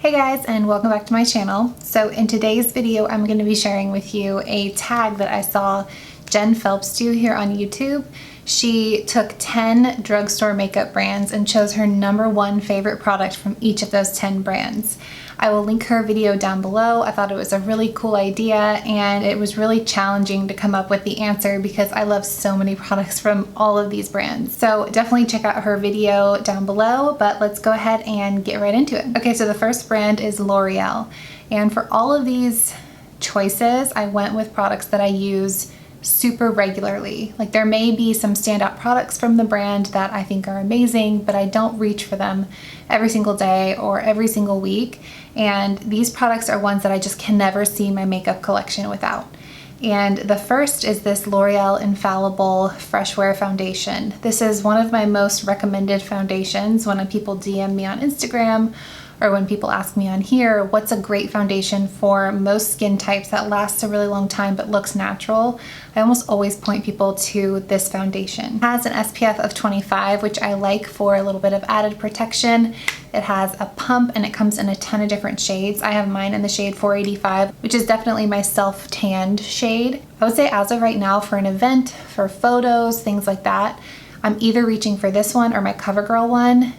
Hey guys, and welcome back to my channel. So in today's video, I'm going to be sharing with you a tag that I saw Jen Phelps do here on YouTube. She took 10 drugstore makeup brands and chose her #1 favorite product from each of those 10 brands. I will link her video down below. I thought it was a really cool idea and it was really challenging to come up with the answer because I love so many products from all of these brands. So definitely check out her video down below, but let's go ahead and get right into it. Okay, so the first brand is L'Oreal. And for all of these choices, I went with products that I use super regularly. Like there may be some standout products from the brand that I think are amazing, but I don't reach for them every single day or every single week. And these products are ones that I just can never see my makeup collection without. And the first is this L'Oreal Infallible Fresh Wear Foundation. This is one of my most recommended foundations when people DM me on Instagram or when people ask me on here, what's a great foundation for most skin types that lasts a really long time but looks natural? I almost always point people to this foundation. It has an SPF of 25, which I like for a little bit of added protection. It has a pump and it comes in a ton of different shades. I have mine in the shade 485, which is definitely my self-tanned shade. I would say as of right now for an event, for photos, things like that, I'm either reaching for this one or my CoverGirl one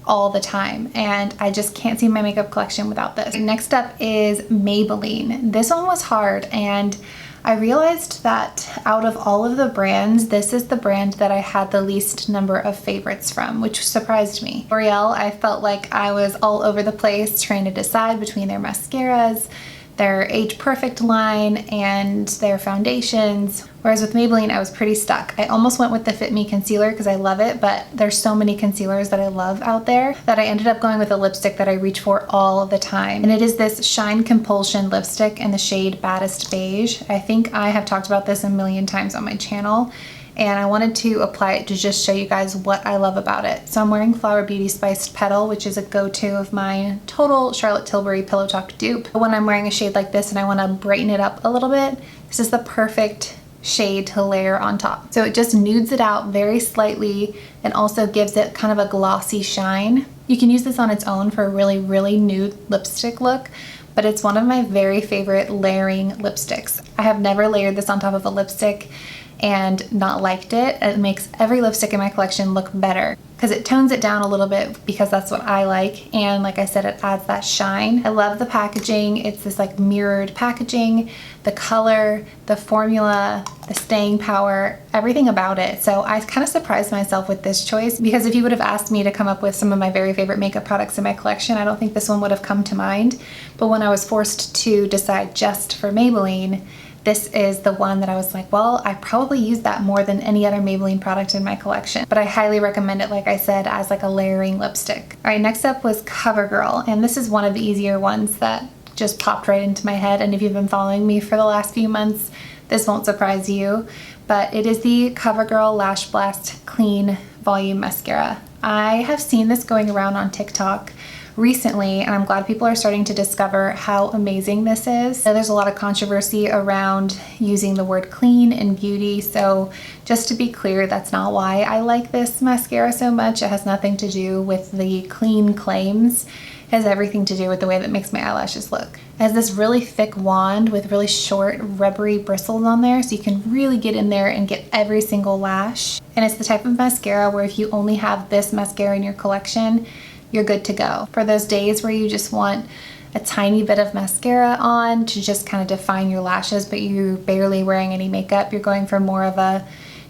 all the time, and I just can't see my makeup collection without this. Next up is Maybelline. This one was hard, and I realized that out of all of the brands, this is the brand that I had the least number of favorites from, which surprised me. L'Oreal, I felt like I was all over the place trying to decide between their mascaras, their Age Perfect line, and their foundations. Whereas with Maybelline, I was pretty stuck. I almost went with the Fit Me concealer because I love it, but there's so many concealers that I love out there that I ended up going with a lipstick that I reach for all the time. And it is this Shine Compulsion lipstick in the shade Baddest Beige. I think I have talked about this a million times on my channel, and I wanted to apply it to just show you guys what I love about it. So I'm wearing Flower Beauty Spiced Petal, which is a go-to of mine, total Charlotte Tilbury Pillow Talk dupe. When I'm wearing a shade like this and I want to brighten it up a little bit, this is the perfect shade to layer on top. So it just nudes it out very slightly and also gives it kind of a glossy shine. You can use this on its own for a really nude lipstick look, but it's one of my very favorite layering lipsticks. I have never layered this on top of a lipstick and not liked it. It makes every lipstick in my collection look better because it tones it down a little bit because that's what I like, and like I said, it adds that shine. I love the packaging. It's this like mirrored packaging, the color, the formula, the staying power, everything about it. So I kind of surprised myself with this choice because if you would have asked me to come up with some of my very favorite makeup products in my collection, I don't think this one would have come to mind. But when I was forced to decide just for Maybelline, this is the one that I was like, well, I probably use that more than any other Maybelline product in my collection. But I highly recommend it, like I said, as like a layering lipstick. All right, next up was CoverGirl, and this is one of the easier ones that just popped right into my head. And if you've been following me for the last few months, this won't surprise you. But it is the CoverGirl Lash Blast Clean Volume Mascara. I have seen this going around on TikTok recently, and I'm glad people are starting to discover how amazing this is. So there's a lot of controversy around using the word clean in beauty, so just to be clear, that's not why I like this mascara so much. It has nothing to do with the clean claims. It has everything to do with the way that it makes my eyelashes look. It has this really thick wand with really short rubbery bristles on there, so you can really get in there and get every single lash. And it's the type of mascara where if you only have this mascara in your collection, you're good to go. For those days where you just want a tiny bit of mascara on to just kind of define your lashes, but you're barely wearing any makeup, you're going for more of a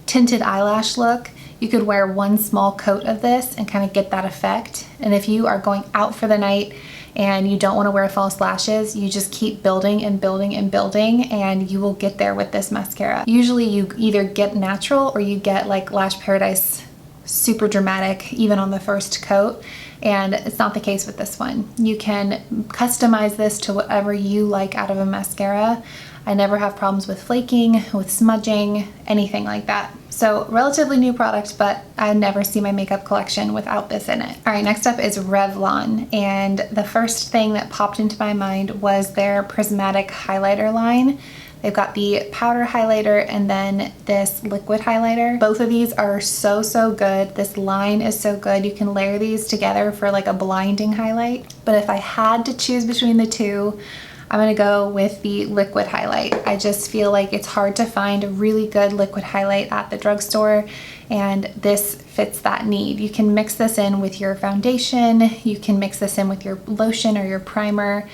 tinted eyelash look, you could wear one small coat of this and kind of get that effect. And if you are going out for the night and you don't want to wear false lashes, you just keep building and building and building, and you will get there with this mascara. Usually you either get natural or you get like Lash Paradise super dramatic even on the first coat, and it's not the case with this one. You can customize this to whatever you like out of a mascara. I never have problems with flaking, with smudging, anything like that. So relatively new product, but I never see my makeup collection without this in it. All right, next up is Revlon, and the first thing that popped into my mind was their Prismatic highlighter line. They They've got the powder highlighter and then this liquid highlighter. Both of these are so, so good. This line is so good. You can layer these together for like a blinding highlight. But if I had to choose between the two, I'm gonna go with the liquid highlight. I just feel like it's hard to find a really good liquid highlight at the drugstore, and this fits that need. You can mix this in with your foundation, you can mix this in with your lotion or your primer,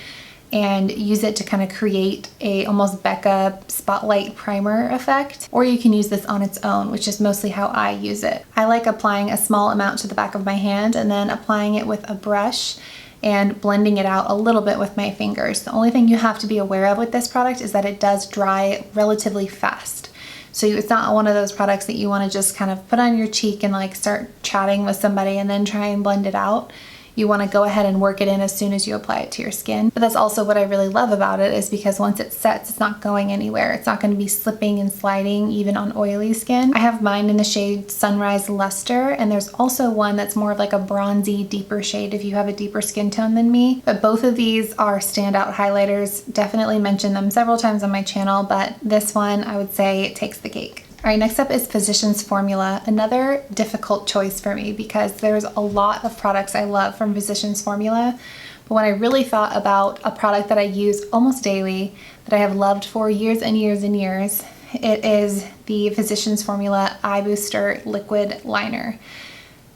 and use it to kind of create a almost Becca spotlight primer effect. Or you can use this on its own, which is mostly how I use it. I like applying a small amount to the back of my hand and then applying it with a brush and blending it out a little bit with my fingers. The only thing you have to be aware of with this product is that it does dry relatively fast. So it's not one of those products that you want to just kind of put on your cheek and like start chatting with somebody and then try and blend it out. You want to go ahead and work it in as soon as you apply it to your skin. But that's also what I really love about it, is because once it sets, it's not going anywhere. It's not going to be slipping and sliding even on oily skin. I have mine in the shade Sunrise Luster, and there's also one that's more of like a bronzy, deeper shade if you have a deeper skin tone than me. But both of these are standout highlighters. Definitely mention them several times on my channel, but this one I would say takes the cake. All right, next up is Physicians Formula. Another difficult choice for me because there's a lot of products I love from Physicians Formula. But when I really thought about a product that I use almost daily, that I have loved for years and years and years, it is the Physicians Formula Eye Booster Liquid Liner.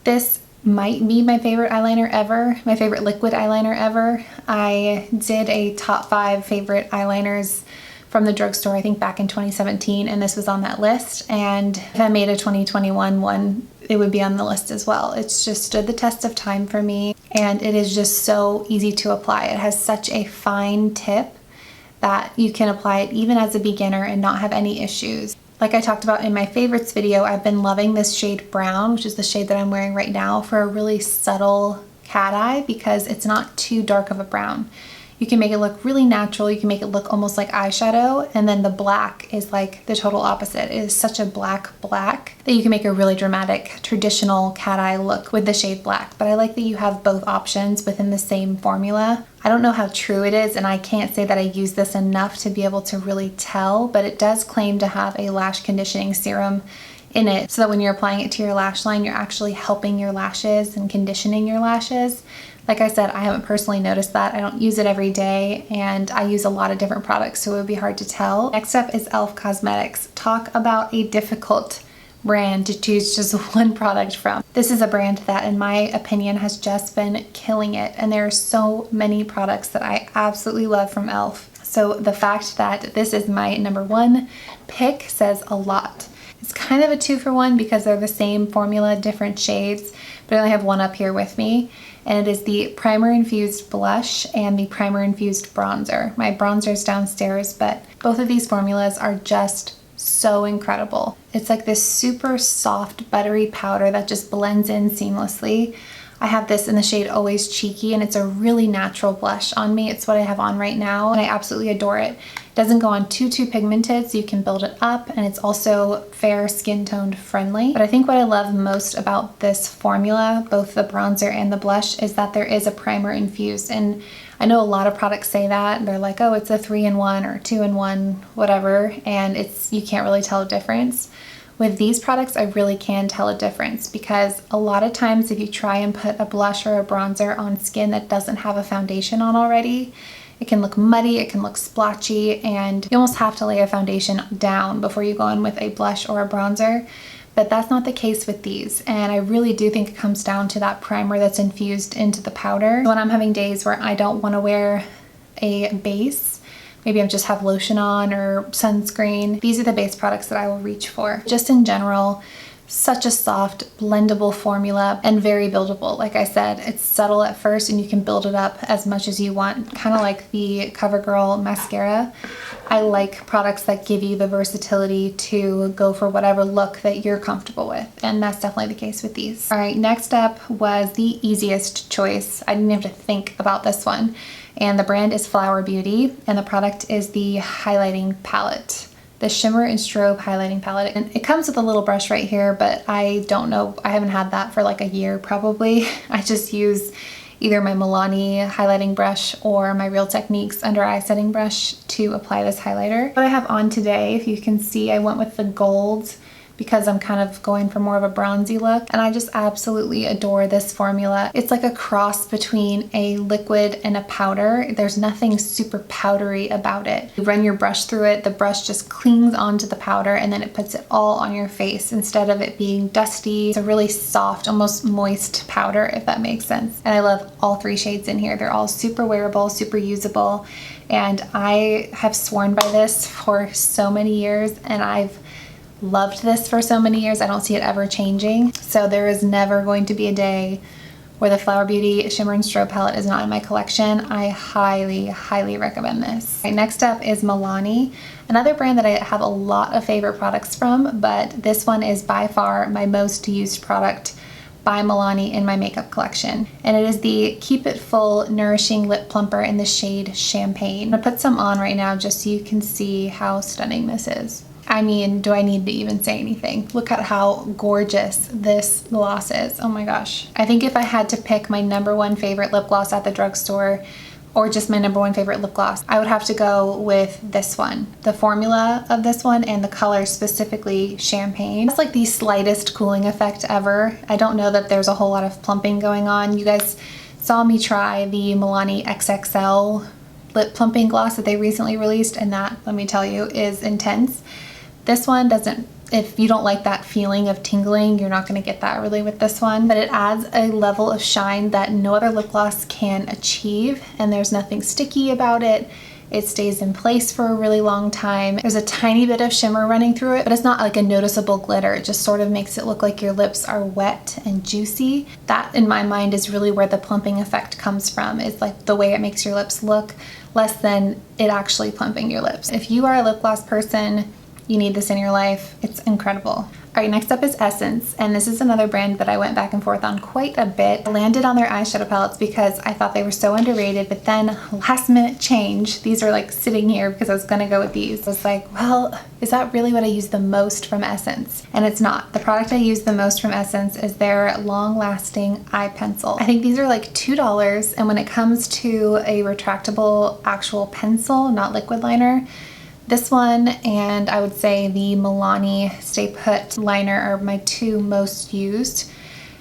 This might be my favorite eyeliner ever, my favorite liquid eyeliner ever. I did a top 5 favorite eyeliners from the drugstore, I think back in 2017, and this was on that list. And if I made a 2021 one, it would be on the list as well. It's just stood the test of time for me, and it is just so easy to apply. It has such a fine tip that you can apply it even as a beginner and not have any issues. Like I talked about in my favorites video, I've been loving this shade Brown, which is the shade that I'm wearing right now, for a really subtle cat eye because it's not too dark of a brown. You can make it look really natural. You can make it look almost like eyeshadow, and then the black is like the total opposite. It is such a black that you can make a really dramatic traditional cat eye look with the shade black. But I like that you have both options within the same formula. I don't know how true it is, and I can't say that I use this enough to be able to really tell, but it does claim to have a lash conditioning serum in it, so that when you're applying it to your lash line, you're actually helping your lashes and conditioning your lashes. Like I said, I haven't personally noticed that. I don't use it every day, and I use a lot of different products, so it would be hard to tell. Next up is e.l.f. Cosmetics. Talk about a difficult brand to choose just one product from. This is a brand that, in my opinion, has just been killing it, and there are so many products that I absolutely love from e.l.f. So the fact that this is my number 1 pick says a lot. It's kind of a 2-for-1 because they're the same formula, different shades, but I only have one up here with me. And it is the Primer Infused Blush and the Primer Infused Bronzer. My bronzer's downstairs, but both of these formulas are just so incredible. It's like this super soft, buttery powder that just blends in seamlessly. I have this in the shade Always Cheeky, and it's a really natural blush on me. It's what I have on right now, and I absolutely adore it. It doesn't go on too pigmented, so you can build it up, and it's also fair skin toned friendly. But I think what I love most about this formula, both the bronzer and the blush, is that there is a primer infused. And I know a lot of products say that. They're like, oh, it's a 3-in-1 or 2-in-1, whatever, and you can't really tell a difference. With these products, I really can tell a difference, because a lot of times if you try and put a blush or a bronzer on skin that doesn't have a foundation on already, it can look muddy, it can look splotchy, and you almost have to lay a foundation down before you go in with a blush or a bronzer. But that's not the case with these, and I really do think it comes down to that primer that's infused into the powder. When I'm having days where I don't want to wear a base, maybe I just have lotion on or sunscreen, these are the base products that I will reach for. Just in general, such a soft, blendable formula and very buildable. Like I said, it's subtle at first and you can build it up as much as you want, kind of like the CoverGirl mascara. I like products that give you the versatility to go for whatever look that you're comfortable with, and that's definitely the case with these. All right, next up was the easiest choice. I didn't have to think about this one, and the brand is Flower Beauty, and the product is the highlighting palette. The Shimmer and Strobe highlighting palette. And it comes with a little brush right here, but I don't know, I haven't had that for like a year probably. I just use either my Milani highlighting brush or my Real Techniques under eye setting brush to apply this highlighter. What I have on today, if you can see, I went with the gold because I'm kind of going for more of a bronzy look, and I just absolutely adore this formula. It's like a cross between a liquid and a powder. There's nothing super powdery about it. You run your brush through it, the brush just clings onto the powder, and then it puts it all on your face instead of it being dusty. It's a really soft, almost moist powder, if that makes sense. And I love all 3 shades in here. They're all super wearable, super usable, and I have sworn by this for so many years, and I've loved this for so many years. I don't see it ever changing. So there is never going to be a day where the Flower Beauty Shimmer and Strobe palette is not in my collection. I highly, highly recommend this. Okay, next up is Milani, another brand that I have a lot of favorite products from, but this one is by far my most used product by Milani in my makeup collection. And it is the Keep It Full Nourishing Lip Plumper in the shade Champagne. I'm gonna put some on right now just so you can see how stunning this is. I mean, do I need to even say anything? Look at how gorgeous this gloss is. Oh my gosh. I think if I had to pick my #1 favorite lip gloss at the drugstore, or just my #1 favorite lip gloss, I would have to go with this one. The formula of this one and the color, specifically Champagne. It's like the slightest cooling effect ever. I don't know that there's a whole lot of plumping going on. You guys saw me try the Milani XXL lip plumping gloss that they recently released, and that, let me tell you, is intense. This one doesn't, if you don't like that feeling of tingling, you're not gonna get that really with this one, but it adds a level of shine that no other lip gloss can achieve, and there's nothing sticky about it. It stays in place for a really long time. There's a tiny bit of shimmer running through it, but it's not like a noticeable glitter. It just sort of makes it look like your lips are wet and juicy. That, in my mind, is really where the plumping effect comes from. It's like the way it makes your lips look, less than it actually plumping your lips. If you are a lip gloss person, you need this in your life. It's incredible. All right, next up is Essence, and this is another brand that I went back and forth on quite a bit. I landed on their eyeshadow palettes because I thought they were so underrated, but then last minute change. These are like sitting here because I was gonna go with these. I was like, well, is that really what I use the most from Essence? And it's not. The product I use the most from Essence is their long-lasting eye pencil. I think these are like $2, and when it comes to a retractable actual pencil, not liquid liner, this one and I would say the Milani Stay Put liner are my 2 most used.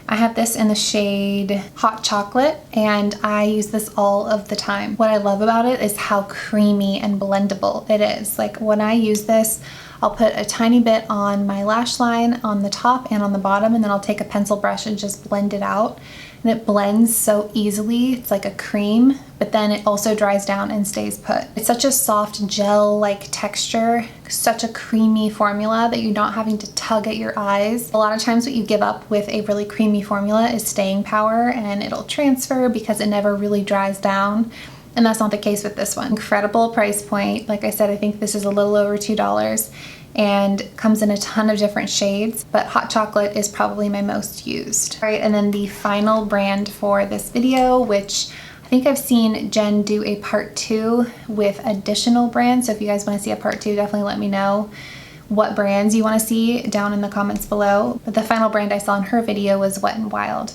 I have this in the shade Hot Chocolate, and I use this all of the time. What I love about it is how creamy and blendable it is. Like when I use this, I'll put a tiny bit on my lash line on the top and on the bottom, and then I'll take a pencil brush and just blend it out. And it blends so easily. It's like a cream, but then it also dries down and stays put. It's such a soft gel-like texture, such a creamy formula that you're not having to tug at your eyes. A lot of times what you give up with a really creamy formula is staying power, and it'll transfer because it never really dries down. And that's not the case with this one. Incredible price point. Like I said, I think this is a little over $2 and comes in a ton of different shades, but Hot Chocolate is probably my most used. All right, and then the final brand for this video, which I think I've seen Jen do a part 2 with additional brands. So if you guys want to see a part 2, definitely let me know what brands you want to see down in the comments below. But the final brand I saw in her video was Wet n Wild.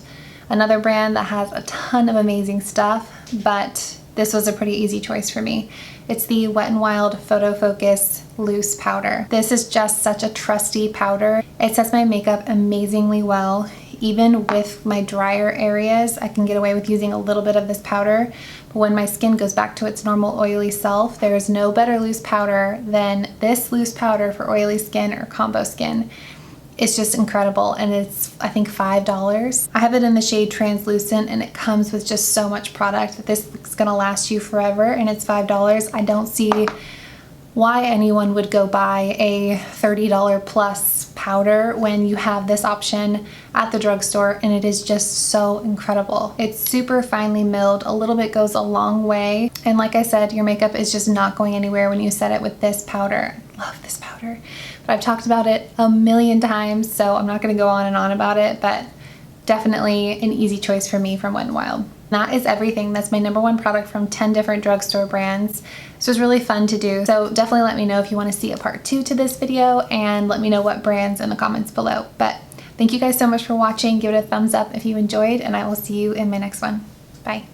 Another brand that has a ton of amazing stuff, but this was a pretty easy choice for me. It's the Wet n Wild Photo Focus Loose Powder. This is just such a trusty powder. It sets my makeup amazingly well. Even with my drier areas, I can get away with using a little bit of this powder. But when my skin goes back to its normal oily self, there is no better loose powder than this loose powder for oily skin or combo skin. It's just incredible, and it's, I think, $5. I have it in the shade Translucent, and it comes with just so much product that this is gonna last you forever, and it's $5. I don't see why anyone would go buy a $30 plus powder when you have this option at the drugstore, and it is just so incredible. It's super finely milled. A little bit goes a long way, and like I said, your makeup is just not going anywhere when you set it with this powder. I love this powder. But I've talked about it a million times, so I'm not going to go on and on about it, but definitely an easy choice for me from Wet n Wild. That is everything. That's my #1 product from 10 different drugstore brands. This was really fun to do, so definitely let me know if you want to see a part 2 to this video, and let me know what brands in the comments below. But thank you guys so much for watching. Give it a thumbs up if you enjoyed, and I will see you in my next one. Bye. Bye.